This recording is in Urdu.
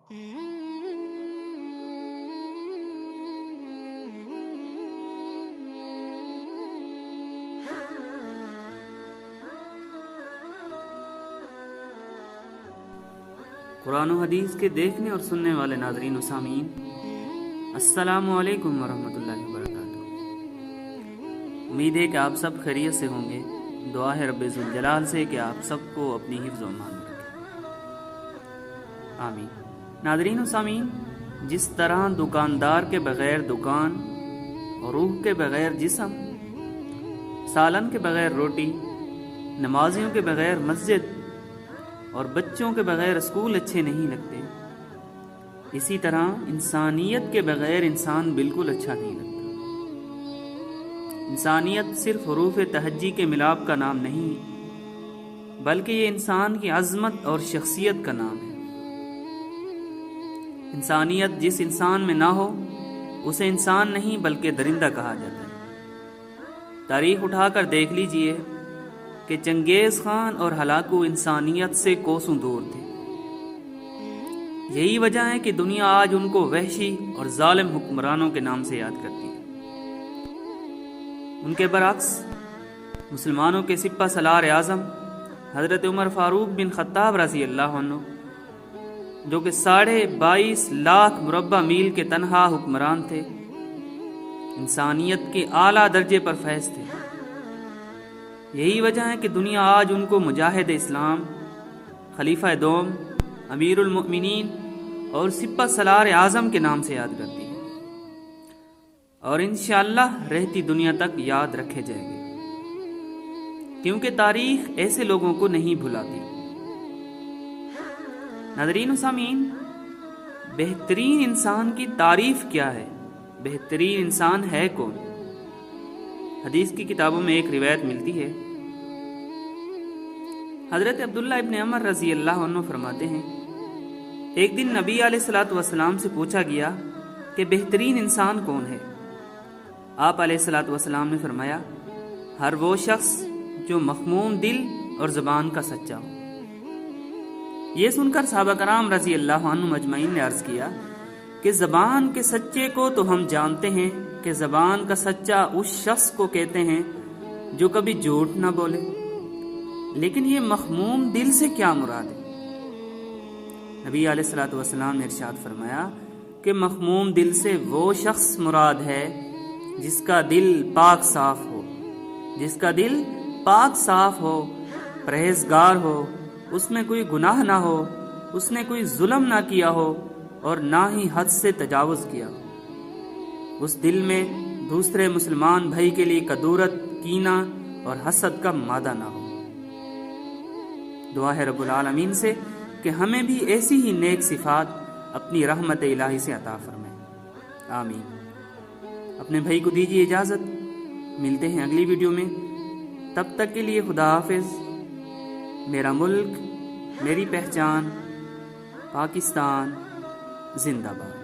قرآن و حدیث کے دیکھنے اور سننے والے ناظرین و سامعین، السلام علیکم ورحمۃ اللہ وبرکاتہ۔ امید ہے کہ آپ سب خیریت سے ہوں گے۔ دعا ہے رب ذوالجلال سے کہ آپ سب کو اپنی حفظ و امان میں رکھے، آمین۔ ناظرین و سامعین، جس طرح دکاندار کے بغیر دکان اور روح کے بغیر جسم، سالن کے بغیر روٹی، نمازیوں کے بغیر مسجد اور بچوں کے بغیر اسکول اچھے نہیں لگتے، اسی طرح انسانیت کے بغیر انسان بالکل اچھا نہیں لگتا۔ انسانیت صرف حروف تہجی کے ملاپ کا نام نہیں، بلکہ یہ انسان کی عظمت اور شخصیت کا نام ہے۔ انسانیت جس انسان میں نہ ہو اسے انسان نہیں بلکہ درندہ کہا جاتا ہے۔ تاریخ اٹھا کر دیکھ لیجئے کہ چنگیز خان اور ہلاکو انسانیت سے کوسوں دور تھے۔ یہی وجہ ہے کہ دنیا آج ان کو وحشی اور ظالم حکمرانوں کے نام سے یاد کرتی ہے۔ ان کے برعکس مسلمانوں کے سپہ سالار اعظم حضرت عمر فاروق بن خطاب رضی اللہ عنہ، جو کہ 22.5 لاکھ مربع میل کے تنہا حکمران تھے، انسانیت کے اعلیٰ درجے پر فیض تھے۔ یہی وجہ ہے کہ دنیا آج ان کو مجاہد اسلام، خلیفہ دوم، امیر المؤمنین اور سپہ سالار اعظم کے نام سے یاد کرتی ہے، اور انشاءاللہ رہتی دنیا تک یاد رکھے جائیں گے، کیونکہ تاریخ ایسے لوگوں کو نہیں بھلاتی۔ ناظرین و سامعین، بہترین انسان کی تعریف کیا ہے؟ بہترین انسان ہے کون؟ حدیث کی کتابوں میں ایک روایت ملتی ہے، حضرت عبداللہ ابن عمر رضی اللہ عنہ فرماتے ہیں، ایک دن نبی علیہ الصلوۃ والسلام سے پوچھا گیا کہ بہترین انسان کون ہے؟ آپ علیہ الصلوۃ والسلام نے فرمایا، ہر وہ شخص جو مخموم دل اور زبان کا سچا ہو۔ یہ سن کر صحابہ کرام رضی اللہ عنہ مجمعین نے عرض کیا کہ زبان کے سچے کو تو ہم جانتے ہیں کہ زبان کا سچا اس شخص کو کہتے ہیں جو کبھی جھوٹ نہ بولے، لیکن یہ مخموم دل سے کیا مراد ہے؟ نبی علیہ الصلوۃ والسلام نے ارشاد فرمایا کہ مخموم دل سے وہ شخص مراد ہے جس کا دل پاک صاف ہو، جس کا دل پاک صاف ہو، پرہیزگار ہو، اس میں کوئی گناہ نہ ہو، اس نے کوئی ظلم نہ کیا ہو اور نہ ہی حد سے تجاوز کیا ہو، اس دل میں دوسرے مسلمان بھائی کے لیے کدورت، کینہ اور حسد کا مادہ نہ ہو۔ دعا ہے رب العالمین سے کہ ہمیں بھی ایسی ہی نیک صفات اپنی رحمت الہی سے عطا فرمائے، آمین۔ اپنے بھائی کو دیجیے اجازت، ملتے ہیں اگلی ویڈیو میں، تب تک کے لیے خدا حافظ۔ میرا ملک، میری پہچان، پاکستان زندہ باد۔